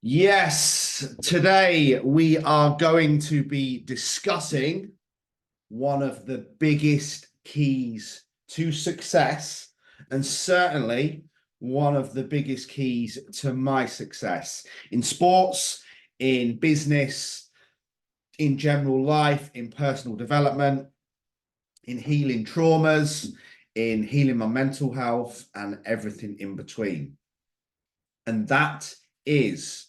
Yes, today we are going to be discussing one of the biggest keys to success, and certainly one of the biggest keys to my success in sports, in business, in general life, in personal development, in healing traumas, in healing my mental health, and everything in between. And that is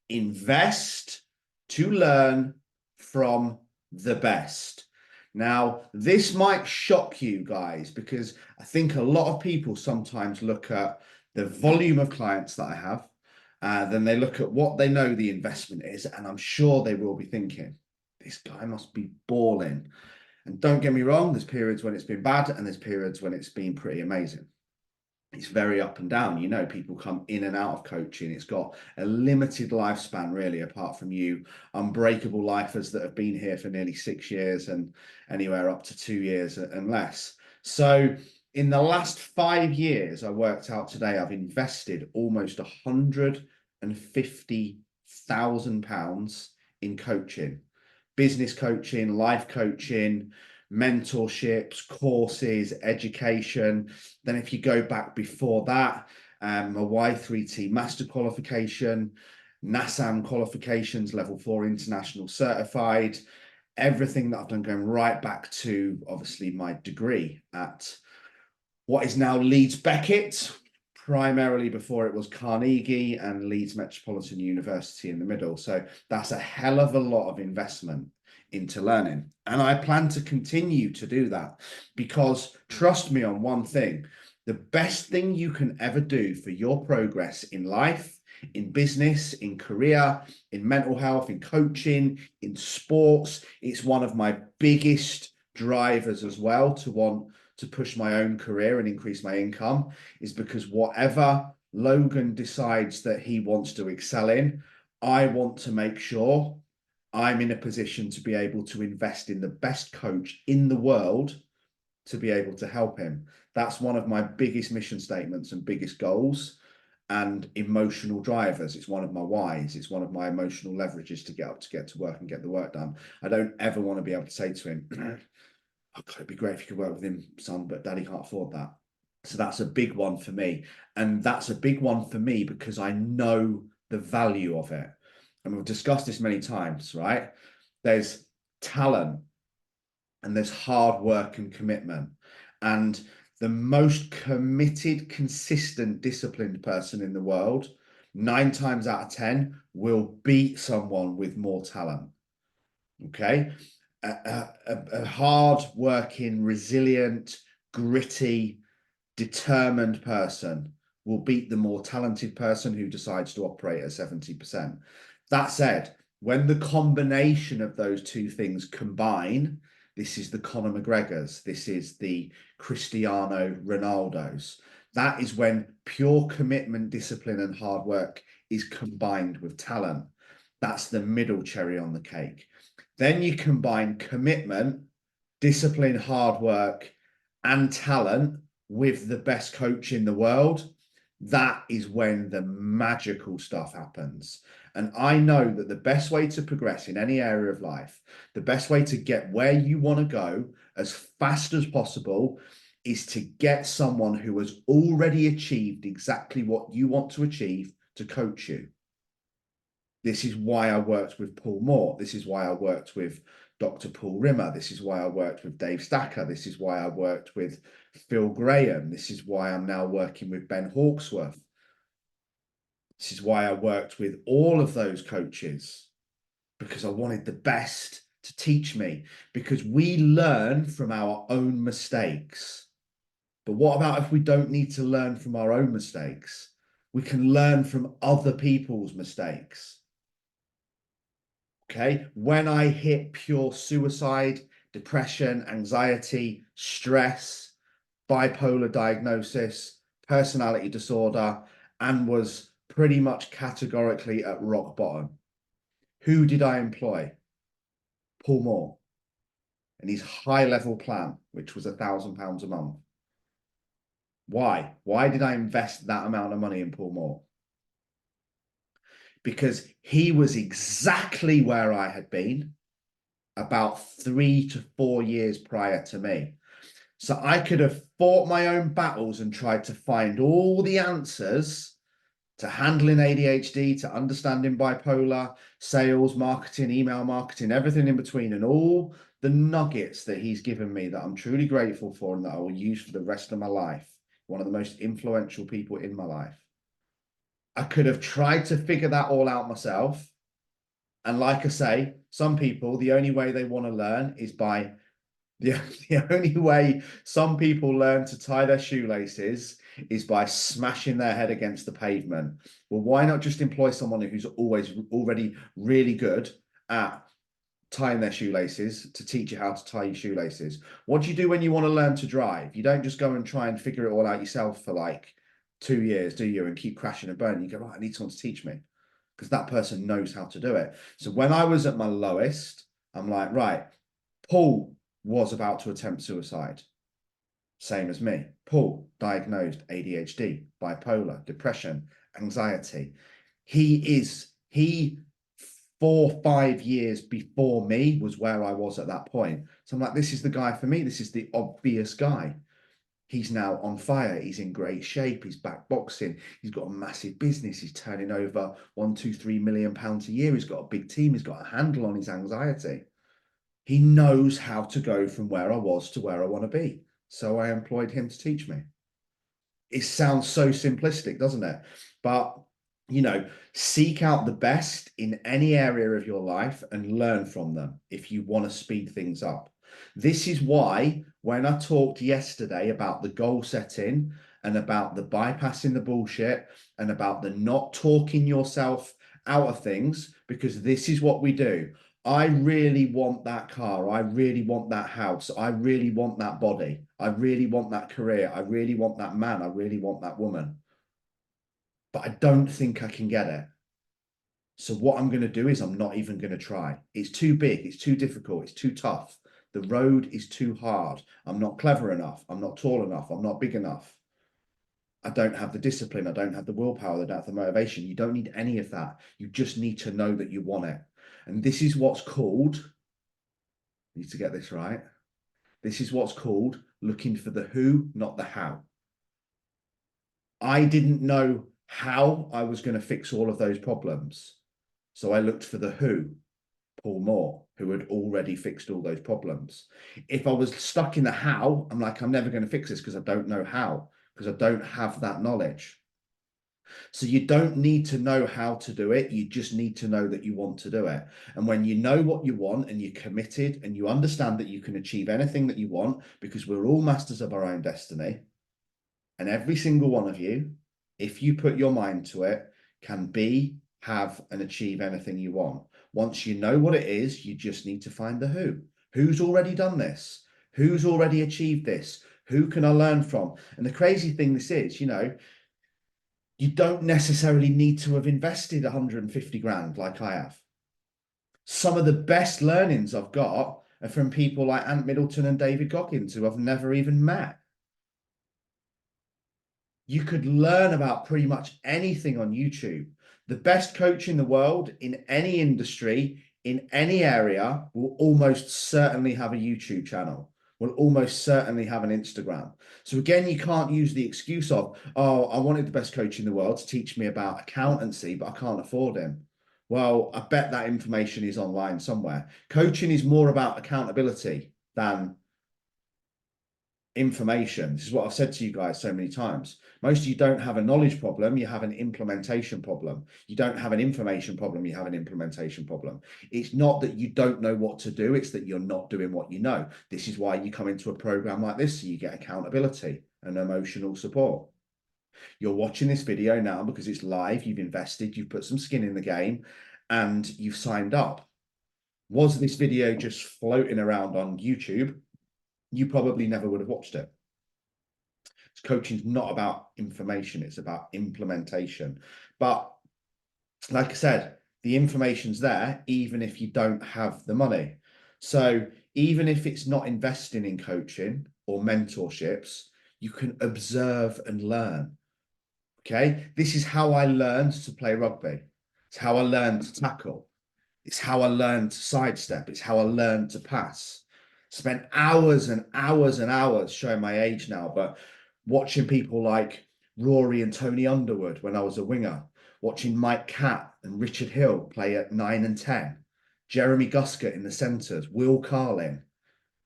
invest to learn from the best. Now, this might shock you guys because I think a lot of people sometimes look at the volume of clients that I have, then they look at what they know the investment is, and I'm sure they will be thinking, this guy must be balling. And don't get me wrong, there's periods when it's been bad and there's periods when it's been pretty amazing. It's very up and down. People come in and out of coaching. It's got a limited lifespan, really, apart from you unbreakable lifers that have been here for nearly 6 years and anywhere up to 2 years and less. So in the last 5 years, I worked out today, I've invested almost £150,000 in coaching, business coaching, life coaching, mentorships, courses, education. Then if you go back before that, a Y3T master qualification, NASAM qualifications, level 4 international certified, everything that I've done going right back to obviously my degree at what is now Leeds Beckett, primarily before it was Carnegie and Leeds Metropolitan University in the middle. So that's a hell of a lot of investment into learning. And I plan to continue to do that because trust me on one thing, the best thing you can ever do for your progress in life, in business, in career, in mental health, in coaching, in sports, it's one of my biggest drivers as well to want to push my own career and increase my income, is because whatever Logan decides that he wants to excel in, I want to make sure I'm in a position to be able to invest in the best coach in the world to be able to help him. That's one of my biggest mission statements and biggest goals and emotional drivers. It's one of my whys. It's one of my emotional leverages to get up, to get to work and get the work done. I don't ever want to be able to say to him, oh, God, it'd be great if you could work with him, son, but daddy can't afford that. So that's a big one for me. And that's a big one for me because I know the value of it. And we've discussed this many times, right? There's talent and there's hard work and commitment. And the most committed, consistent, disciplined person in the world, 9 times out of 10, will beat someone with more talent. Okay. A hard-working, resilient, gritty, determined person will beat the more talented person who decides to operate at 70%. That said, when the combination of those two things combine, this is the Conor McGregors, this is the Cristiano Ronaldos. That is when pure commitment, discipline, and hard work is combined with talent. That's the middle cherry on the cake. Then you combine commitment, discipline, hard work, and talent with the best coach in the world. That is when the magical stuff happens. And I know that the best way to progress in any area of life, the best way to get where you want to go as fast as possible, is to get someone who has already achieved exactly what you want to achieve to coach you. This is why I worked with Paul Moore. This is why I worked with Dr. Paul Rimmer. This is why I worked with Dave Stacker. This is why I worked with Phil Graham. This is why I'm now working with Ben Hawksworth. This is why I worked with all of those coaches, because I wanted the best to teach me, because we learn from our own mistakes. But what about if we don't need to learn from our own mistakes? We can learn from other people's mistakes. Okay. When I hit pure suicide, depression, anxiety, stress, bipolar diagnosis, personality disorder, and was pretty much categorically at rock bottom, who did I employ? Paul Moore and his high level plan, which was £1,000 a month. Why? Why did I invest that amount of money in Paul Moore? because he was exactly where I had been about 3 to 4 years prior to me. So I could have fought my own battles and tried to find all the answers to handling ADHD, to understanding bipolar, sales, marketing, email marketing, everything in between, and all the nuggets that he's given me that I'm truly grateful for and that I will use for the rest of my life. One of the most influential people in my life. I could have tried to figure that all out myself. And like I say, some people, the only way they want to learn is by the only way some people learn to tie their shoelaces is by smashing their head against the pavement. Well, why not just employ someone who's already really good at tying their shoelaces to teach you how to tie your shoelaces? What do you do when you want to learn to drive? You don't just go and try and figure it all out yourself for like 2 years, do you? And keep crashing and burning. You go, right, I need someone to teach me, because that person knows how to do it. So when I was at my lowest, I'm like, right, Paul was about to attempt suicide. Same as me. Paul, diagnosed ADHD, bipolar, depression, anxiety. He 4 5 years before me was where I was at that point. So I'm like, this is the guy for me. This is the obvious guy. He's now on fire. He's in great shape. He's back boxing. He's got a massive business. He's turning over 1, 2, 3 million pounds a year. He's got a big team. He's got a handle on his anxiety. He knows how to go from where I was to where I want to be. So I employed him to teach me. It sounds so simplistic, doesn't it? But, seek out the best in any area of your life and learn from them if you want to speed things up. This is why when I talked yesterday about the goal setting and about the bypassing the bullshit and about the not talking yourself out of things, because this is what we do. I really want that car. I really want that house. I really want that body. I really want that career. I really want that man. I really want that woman. But I don't think I can get it. So what I'm going to do is I'm not even going to try. It's too big. It's too difficult. It's too tough. The road is too hard. I'm not clever enough. I'm not tall enough. I'm not big enough. I don't have the discipline. I don't have the willpower. I don't have the motivation. You don't need any of that. You just need to know that you want it. And this is what's called, I need to get this right. This is what's called looking for the who, not the how. I didn't know how I was going to fix all of those problems. So I looked for the who, Paul Moore, who had already fixed all those problems. If I was stuck in the how, I'm like, I'm never going to fix this because I don't know how, because I don't have that knowledge. So you don't need to know how to do it. You just need to know that you want to do it. And when you know what you want and you're committed and you understand that you can achieve anything that you want, because we're all masters of our own destiny, and every single one of you, if you put your mind to it, can be, have, and achieve anything you want. Once you know what it is, you just need to find the who. Who's already done this? Who's already achieved this? Who can I learn from? And the crazy thing this is, you don't necessarily need to have invested 150 grand like I have. Some of the best learnings I've got are from people like Ant Middleton and David Goggins, who I've never even met. You could learn about pretty much anything on YouTube. The best coach in the world in any industry, in any area, will almost certainly have a YouTube channel, will almost certainly have an Instagram. So again, you can't use the excuse of, oh, I wanted the best coach in the world to teach me about accountancy, but I can't afford him. Well, I bet that information is online somewhere. Coaching is more about accountability than information. This is what I've said to you guys so many times. Most of you don't have a knowledge problem, you have an implementation problem. You don't have an information problem, you have an implementation problem. It's not that you don't know what to do, it's that you're not doing what you know. This is why you come into a program like this, so you get accountability and emotional support. You're watching this video now because it's live, you've invested, you've put some skin in the game, and you've signed up. Was this video just floating around on YouTube? You probably never would have watched it. Coaching is not about information, it's about implementation. But like I said, the information's there, even if you don't have the money. So even if it's not investing in coaching or mentorships, you can observe and learn. Okay, this is how I learned to play rugby. It's how I learned to tackle. It's how I learned to sidestep. It's how I learned to pass. Spent hours and hours and hours, showing my age now, but watching people like Rory and Tony Underwood when I was a winger, watching Mike Catt and Richard Hill play at 9 and 10, Jeremy Guscott in the centres, Will Carlin,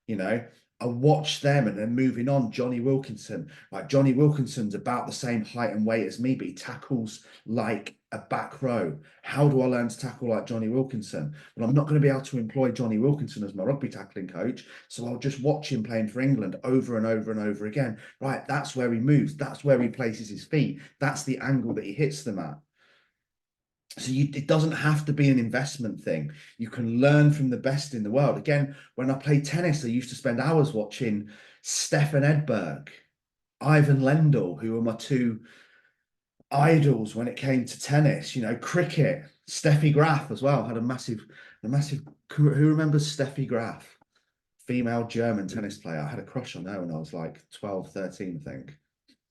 you know, I watched them and then moving on, Johnny Wilkinson. Like Johnny Wilkinson's about the same height and weight as me, but he tackles like a back row. How do I learn to tackle like Johnny Wilkinson? Well, I'm not going to be able to employ Johnny Wilkinson as my rugby tackling coach. So I'll just watch him playing for England over and over and over again. Right, that's where he moves. That's where he places his feet. That's the angle that he hits them at. So it doesn't have to be an investment thing. You can learn from the best in the world. Again, when I played tennis, I used to spend hours watching Stefan Edberg, Ivan Lendl, who were my two idols when it came to tennis. You know, cricket, Steffi Graf as well had a massive. Who remembers Steffi Graf? Female German tennis player. I had a crush on her when I was like 12, 13, I think.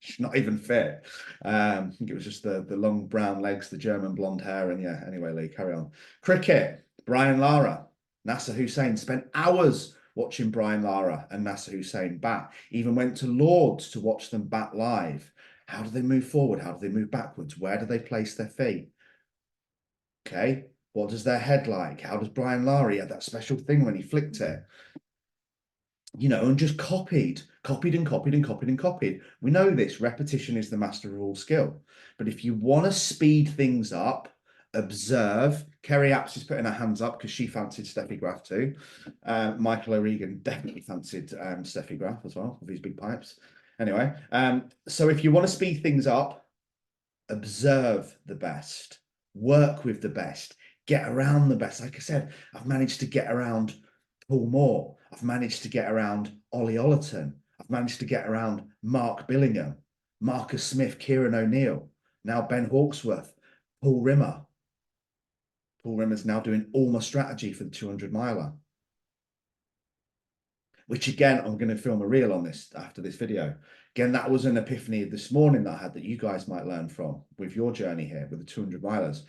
She's not even fit. I think it was just the long brown legs, the German blonde hair, and yeah. Anyway, Lee, carry on. Cricket. Brian Lara, Nasser Hussain. Spent hours watching Brian Lara and Nasser Hussain bat. Even went to Lords to watch them bat live. How do they move forward? How do they move backwards? Where do they place their feet? Okay. What does their head like? How does Brian Lara have that special thing when he flicked it? You know, and just copied. We know this. Repetition is the master of all skill. But if you want to speed things up, observe. Kerry Apps is putting her hands up because she fancied Steffi Graf too. Michael O'Regan definitely fancied Steffi Graf as well with his big pipes. Anyway, so if you want to speed things up, observe the best, work with the best, get around the best. Like I said, I've managed to get around Paul Moore. I've managed to get around Ollie Ollerton. I've managed to get around Mark Billingham, Marcus Smith, Kieran O'Neill, now Ben Hawksworth, Paul Rimmer. Paul Rimmer's now doing all my strategy for the 200 miler. Which again, I'm going to film a reel on this after this video. Again, that was an epiphany this morning that I had that you guys might learn from with your journey here with the 200 milers.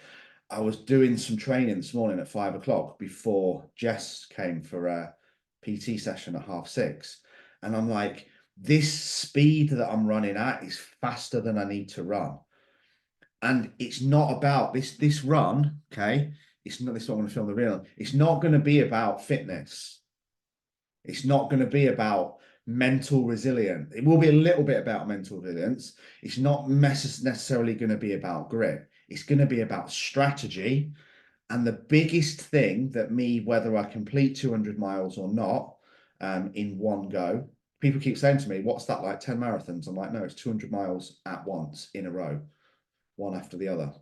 I was doing some training this morning at 5 o'clock before Jess came for a PT session at 6:30. And I'm like, this speed that I'm running at is faster than I need to run. And it's not about this run, okay? It's not this. What I'm going to film the reel. It's not going to be about fitness. It's not going to be about mental resilience. It will be a little bit about mental resilience. It's not necessarily going to be about grit. It's going to be about strategy. And the biggest thing that whether I complete 200 miles or not, in one go, people keep saying to me, what's that like 10 marathons? I'm like, no, it's 200 miles at once in a row, one after the other.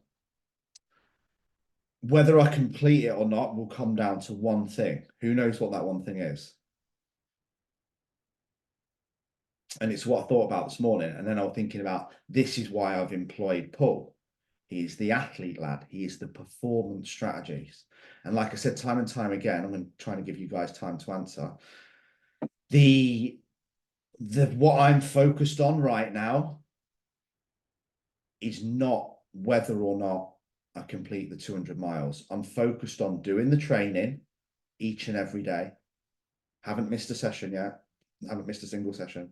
Whether I complete it or not will come down to one thing. Who knows what that one thing is? And it's what I thought about this morning. And then I was thinking about, this is why I've employed Paul. He's the athlete lad. He is the performance strategies. And like I said, time and time again, I'm trying to give you guys time to answer. What I'm focused on right now is not whether or not I complete the 200 miles. I'm focused on doing the training each and every day. Haven't missed a session yet. Haven't missed a single session.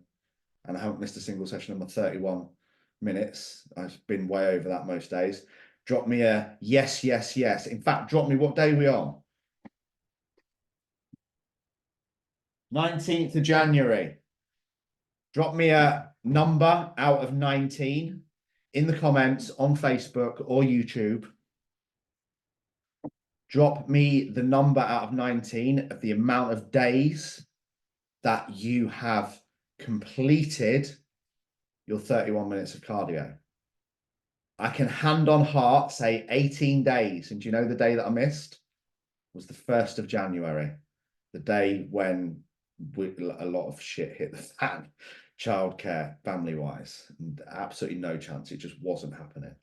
And I haven't missed a single session in my 31 minutes. I've been way over that most days. Drop me a yes, yes, yes. In fact, drop me, what day are we on? 19th of January. Drop me a number out of 19 in the comments on Facebook or YouTube. Drop me the number out of 19 of the amount of days that you have completed your 31 minutes of cardio. I can hand on heart say 18 days. And do you know the day that I missed? Was the 1st of January, the day when a lot of shit hit the fan, childcare, family-wise, and absolutely no chance. It just wasn't happening.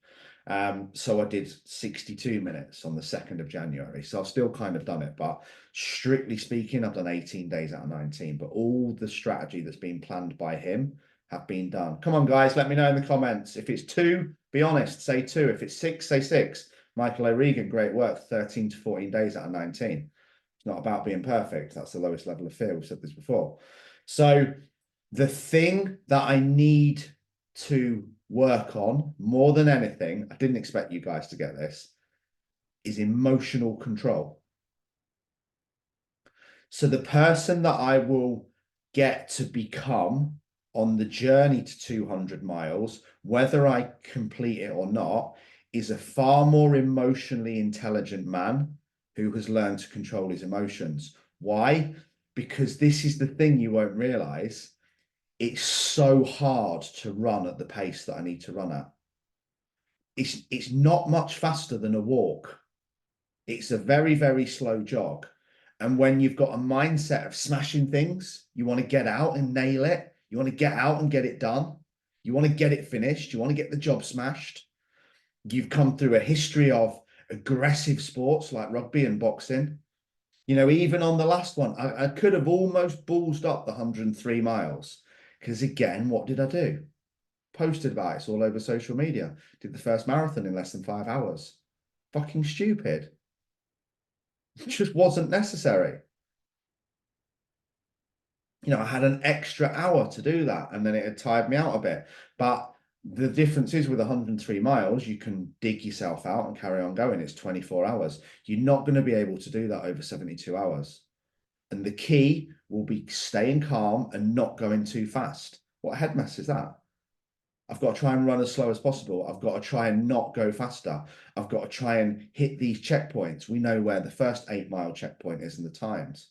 So I did 62 minutes on the 2nd of January. So I've still kind of done it, but strictly speaking, I've done 18 days out of 19, but all the strategy that's been planned by him have been done. Come on, guys, let me know in the comments. If it's 2, be honest, say 2. If it's 6, say 6. Michael O'Regan, great work, 13 to 14 days out of 19. It's not about being perfect. That's the lowest level of fear. We've said this before. So the thing that I need to work on more than anything, I didn't expect you guys to get this, is emotional control. So the person that I will get to become on the journey to 200 miles, whether I complete it or not, is a far more emotionally intelligent man who has learned to control his emotions. Why? Because this is the thing you won't realize. It's so hard to run at the pace that I need to run at. It's not much faster than a walk. It's a very, very slow jog. And when you've got a mindset of smashing things, you want to get out and nail it. You want to get out and get it done. You want to get it finished. You want to get the job smashed. You've come through a history of aggressive sports like rugby and boxing. You know, even on the last one, I could have almost ballsed up the 103 miles. Because again, what did I do? Posted about it. It's all over social media. Did the first marathon in less than 5 hours. Fucking stupid. It just wasn't necessary. You know, I had an extra hour to do that, and then it had tired me out a bit. But the difference is with 103 miles, you can dig yourself out and carry on going. It's 24 hours. You're not going to be able to do that over 72 hours. And the key will be staying calm and not going too fast. What head mess is that? I've got to try and run as slow as possible. I've got to try and not go faster. I've got to try and hit these checkpoints. We know where the first 8 mile checkpoint is and the times.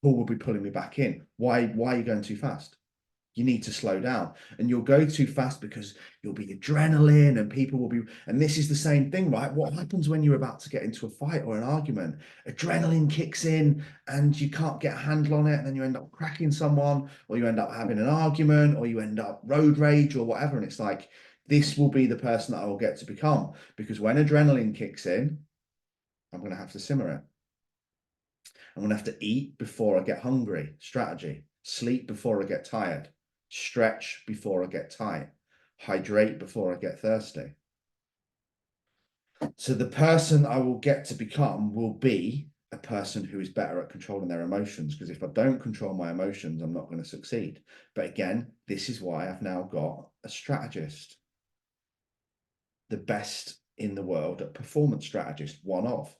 Paul will be pulling me back in. Why are you going too fast? You need to slow down, and you'll go too fast because you'll be adrenaline and people will be, and this is the same thing, right? What happens when you're about to get into a fight or an argument? Adrenaline kicks in and you can't get a handle on it, and then you end up cracking someone, or you end up having an argument, or you end up road rage or whatever. And it's like, this will be the person that I will get to become, because when adrenaline kicks in, I'm going to have to simmer it. I'm going to have to eat before I get hungry. Strategy. Sleep before I get tired. Stretch before I get tight. Hydrate before I get thirsty. So the person I will get to become will be a person who is better at controlling their emotions, because if I don't control my emotions, I'm not going to succeed. But again, this is why I've now got a strategist, the best in the world at performance strategist, one of,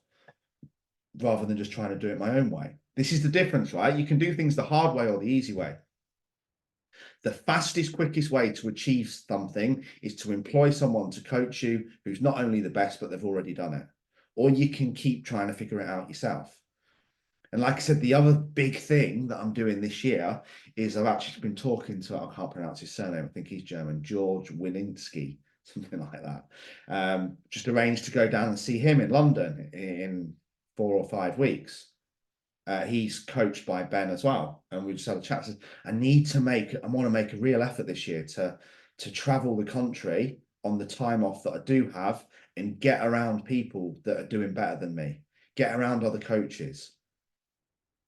rather than just trying to do it my own way. This is the difference, right? You can do things the hard way or the easy way. The fastest, quickest way to achieve something is to employ someone to coach you who's not only the best, but they've already done it. Or you can keep trying to figure it out yourself. And like I said, the other big thing that I'm doing this year is I've actually been talking to, I can't pronounce his surname, I think he's German, George Wilinski, something like that. Just arranged to go down and see him in London in 4 or 5 weeks. He's coached by Ben as well, and we just had a chat. Said, I want to make a real effort this year to travel the country on the time off that I do have and get around people that are doing better than me, get around other coaches,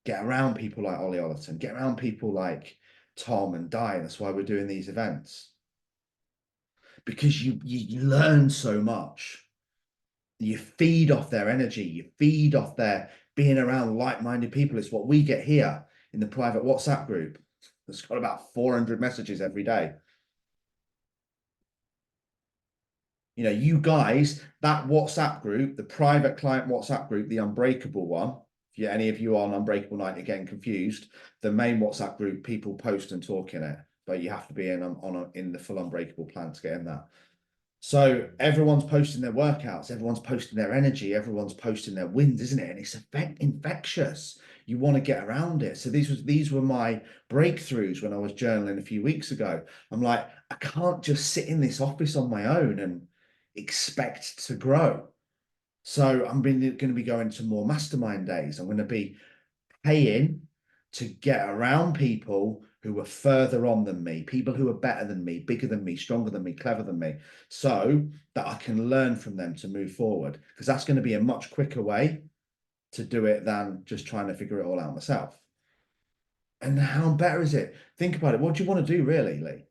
get around people like Ollie Ollerton, get around people like Tom and Di. That's why we're doing these events, because you learn so much. You feed off their energy, you feed off their being around like-minded people. It's what we get here in the private WhatsApp group. It's got about 400 messages every day. You know, you guys, that WhatsApp group, the private client WhatsApp group, the Unbreakable one, if any of you are on Unbreakable Night are getting confused, the main WhatsApp group, people post and talk in it, but you have to be in in the full Unbreakable plan to get in that. So everyone's posting their workouts, everyone's posting their energy, everyone's posting their wins, isn't it? And it's infectious. You want to get around it. So these were my breakthroughs when I was journaling a few weeks ago. I'm like, I can't just sit in this office on my own and expect to grow. So I'm going to be going to more mastermind days. I'm going to be paying to get around people who are further on than me, people who are better than me, bigger than me, stronger than me, clever than me, so that I can learn from them to move forward, because that's going to be a much quicker way to do it than just trying to figure it all out myself. And how better is it? Think about it. What do you want to do really, Lee?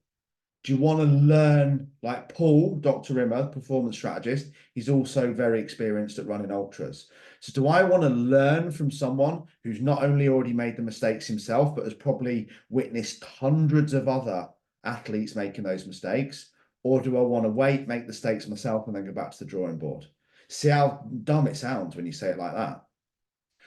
Do you want to learn, like Paul, Dr. Rimmer, performance strategist? He's also very experienced at running ultras. So do I want to learn from someone who's not only already made the mistakes himself, but has probably witnessed hundreds of other athletes making those mistakes? Or do I want to wait, make the mistakes myself, and then go back to the drawing board? See how dumb it sounds when you say it like that.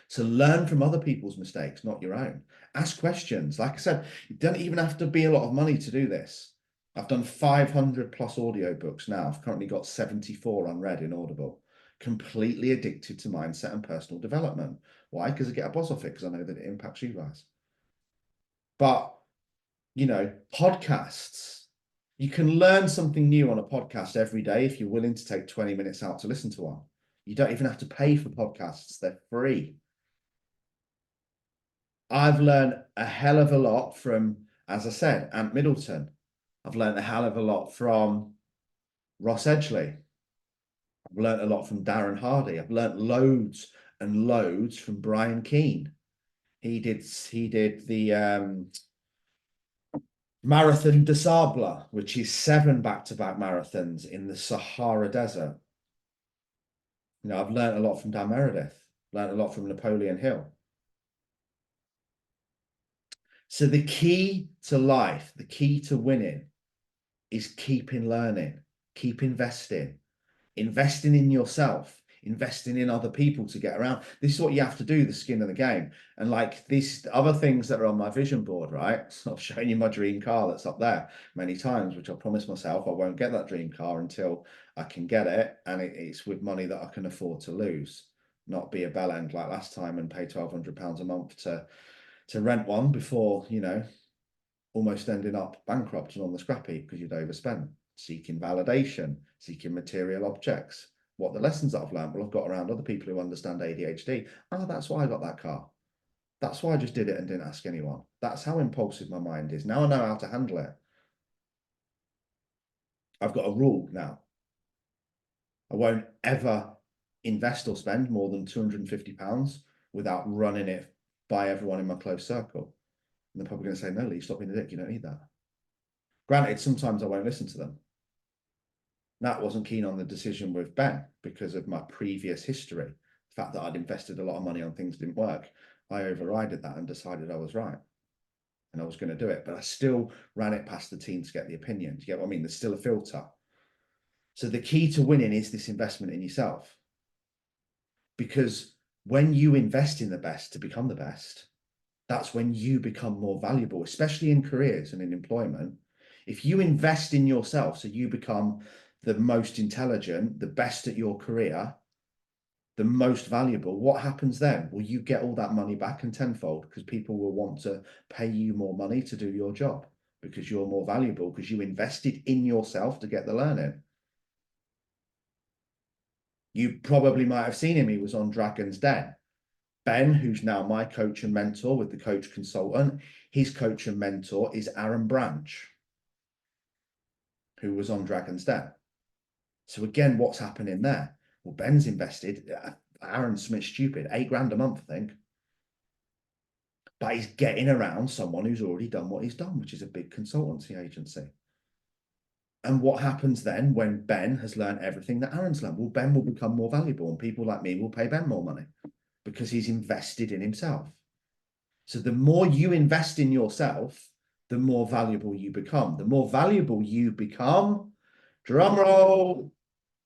So learn from other people's mistakes, not your own. Ask questions. Like I said, you don't even have to be a lot of money to do this. I've done 500 plus audiobooks now. I've currently got 74 unread in Audible. Completely addicted to mindset and personal development. Why? Because I get a buzz off it, because I know that it impacts you guys. But, you know, podcasts. You can learn something new on a podcast every day if you're willing to take 20 minutes out to listen to one. You don't even have to pay for podcasts. They're free. I've learned a hell of a lot from, as I said, Ant Middleton. I've learned a hell of a lot from Ross Edgley. I've learned a lot from Darren Hardy. I've learned loads and loads from Brian Keane. He did the Marathon des Sables, which is 7 back-to-back marathons in the Sahara Desert. You know, I've learned a lot from Dan Meredith, learned a lot from Napoleon Hill. So the key to life, the key to winning is keeping learning, keep investing in yourself, investing in other people to get around. This is what you have to do, the skin of the game. And like these other things that are on my vision board, right? So I've shown you my dream car that's up there many times, which I promised myself I won't get that dream car until I can get it. And it's with money that I can afford to lose, not be a bell end like last time and pay £1,200 a month to rent one before, you know, almost ending up bankrupt and on the scrap heap because you'd overspent, seeking validation, seeking material objects. What the lessons that I've learned? Well, I've got around other people who understand ADHD. Oh, that's why I got that car. That's why I just did it and didn't ask anyone. That's how impulsive my mind is. Now I know how to handle it. I've got a rule now. I won't ever invest or spend more than £250 without running it by everyone in my close circle. And they're probably going to say, no, Lee, stop being a dick. You don't need that. Granted, sometimes I won't listen to them. Nat wasn't keen on the decision with Ben because of my previous history. The fact that I'd invested a lot of money on things that didn't work. I overrided that and decided I was right. And I was going to do it. But I still ran it past the team to get the opinion. Do you get what I mean? There's still a filter. So the key to winning is this investment in yourself. Because when you invest in the best to become the best, that's when you become more valuable, especially in careers and in employment. If you invest in yourself, so you become the most intelligent, the best at your career, the most valuable, what happens then? Well, you get all that money back and tenfold, because people will want to pay you more money to do your job because you're more valuable, because you invested in yourself to get the learning. You probably might have seen him. He was on Dragon's Den. Ben, who's now my coach and mentor with the Coach Consultant, his coach and mentor is Aaron Branch, who was on Dragon's Den. So again, what's happening there? Well, Ben's invested, Aaron Smith's stupid, £8 a month, I think. But he's getting around someone who's already done what he's done, which is a big consultancy agency. And what happens then when Ben has learned everything that Aaron's learned? Well, Ben will become more valuable, and people like me will pay Ben more money because he's invested in himself. So the more you invest in yourself, the more valuable you become. The more valuable you become, drum roll,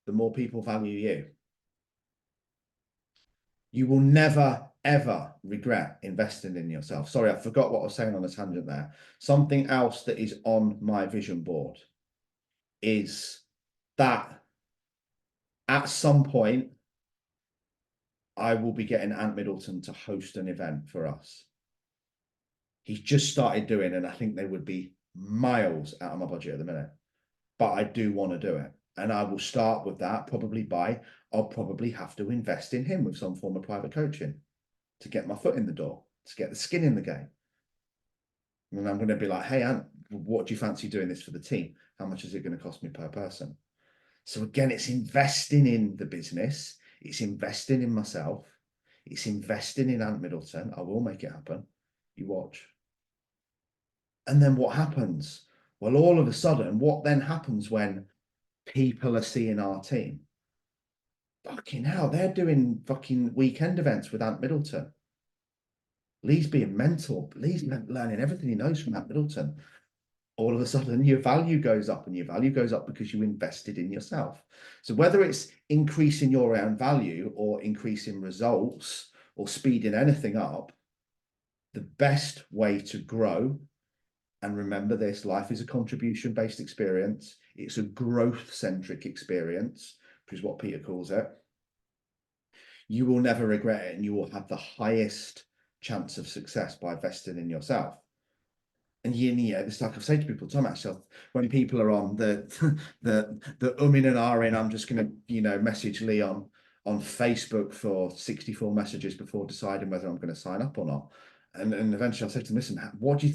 the more people value you. You will never, ever regret investing in yourself. Sorry, I forgot what I was saying on a tangent there. Something else that is on my vision board is that at some point, I will be getting Ant Middleton to host an event for us. He's just started doing, and I think they would be miles out of my budget at the minute. But I do want to do it. And I will start with that I'll probably have to invest in him with some form of private coaching to get my foot in the door, to get the skin in the game. And I'm going to be like, hey, Ant, what do you fancy doing this for the team? How much is it going to cost me per person? So again, it's investing in the business. It's investing in myself. It's investing in Ant Middleton. I will make it happen. You watch. And then what happens? Well, all of a sudden, what then happens when people are seeing our team? Fucking hell, they're doing fucking weekend events with Ant Middleton. Lee's being mental. Lee's learning everything he knows from Ant Middleton. All of a sudden, your value goes up, and your value goes up because you invested in yourself. So whether it's increasing your own value or increasing results or speeding anything up, the best way to grow, and remember this, life is a contribution-based experience. It's a growth-centric experience, which is what Peter calls it. You will never regret it, and you will have the highest chance of success by investing in yourself. And it's like I've said to people, Tom, actually, when people are on the umming and ahhing, I'm just going to, message Lee on Facebook for 64 messages before deciding whether I'm going to sign up or not. And eventually I'll say to them, listen, what do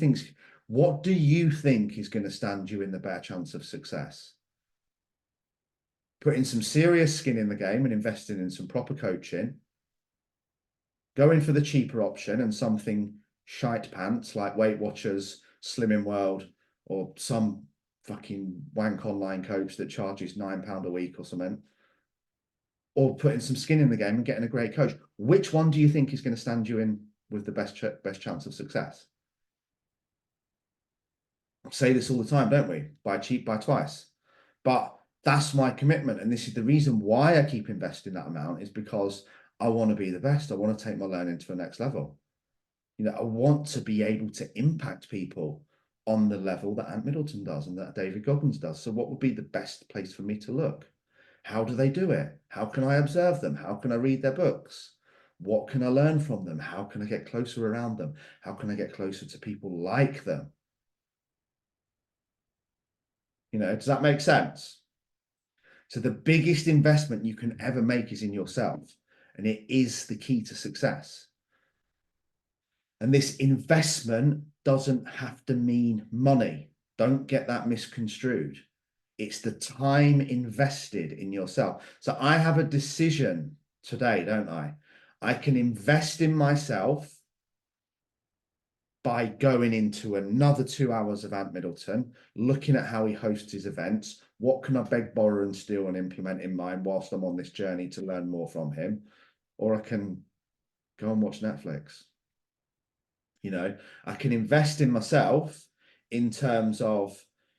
you think is going to stand you in the better chance of success? Putting some serious skin in the game and investing in some proper coaching, going for the cheaper option and something shite pants like Weight Watchers, Slimming World, or some fucking wank online coach that charges £9 a week or something, or putting some skin in the game and getting a great coach. Which one do you think is going to stand you in with the best chance of success? I say this all the time, don't we? Buy cheap, buy twice. But that's my commitment. And this is the reason why I keep investing that amount, is because I want to be the best. I want to take my learning to the next level. I want to be able to impact people on the level that Ant Middleton does and that David Goggins does. So what would be the best place for me to look? How do they do it? How can I observe them? How can I read their books? What can I learn from them? How can I get closer around them? How can I get closer to people like them? Does that make sense? So the biggest investment you can ever make is in yourself, and it is the key to success. And this investment doesn't have to mean money. Don't get that misconstrued. It's the time invested in yourself. So I have a decision today, don't I? I can invest in myself by going into another 2 hours of Ant Middleton, looking at how he hosts his events. What can I beg, borrow, and steal and implement in mine whilst I'm on this journey to learn more from him? Or I can go and watch Netflix. I can invest in myself in terms of,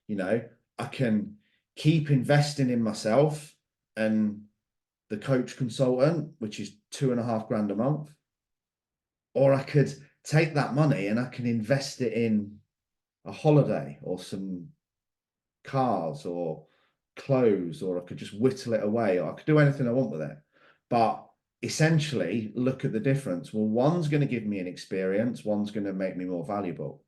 I can keep investing in myself and the coach consultant, which is £2.5 grand a month. Or I could take that money and I can invest it in a holiday or some cars or clothes, or I could just whittle it away, or I could do anything I want with it. But essentially, look at the difference. Well, one's going to give me an experience, one's going to make me more valuable.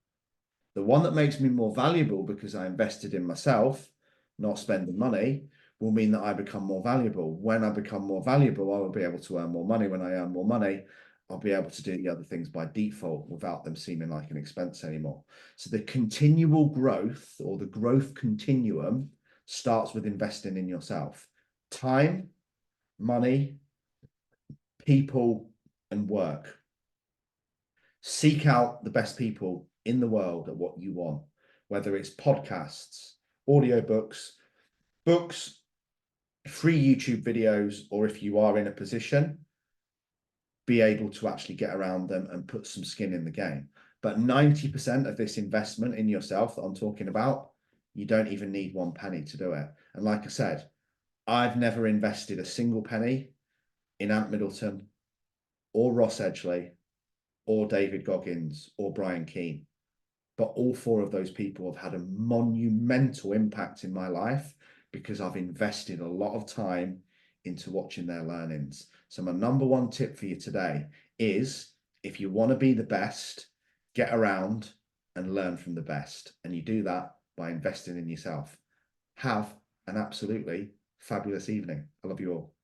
The one that makes me more valuable because I invested in myself, not spending money, will mean that I become more valuable. When I become more valuable, I will be able to earn more money. When I earn more money, I'll be able to do the other things by default without them seeming like an expense anymore. So the continual growth, or the growth continuum, starts with investing in yourself. Time, money, people, and work. Seek out the best people in the world at what you want, whether it's podcasts, audiobooks, books, free YouTube videos, or if you are in a position, be able to actually get around them and put some skin in the game. But 90% of this investment in yourself that I'm talking about, you don't even need one penny to do it. And like I said, I've never invested a single penny in Ant Middleton or Ross Edgley or David Goggins or Brian Keane. But all four of those people have had a monumental impact in my life because I've invested a lot of time into watching their learnings. So my number one tip for you today is, if you want to be the best, get around and learn from the best. And you do that by investing in yourself. Have an absolutely fabulous evening. I love you all.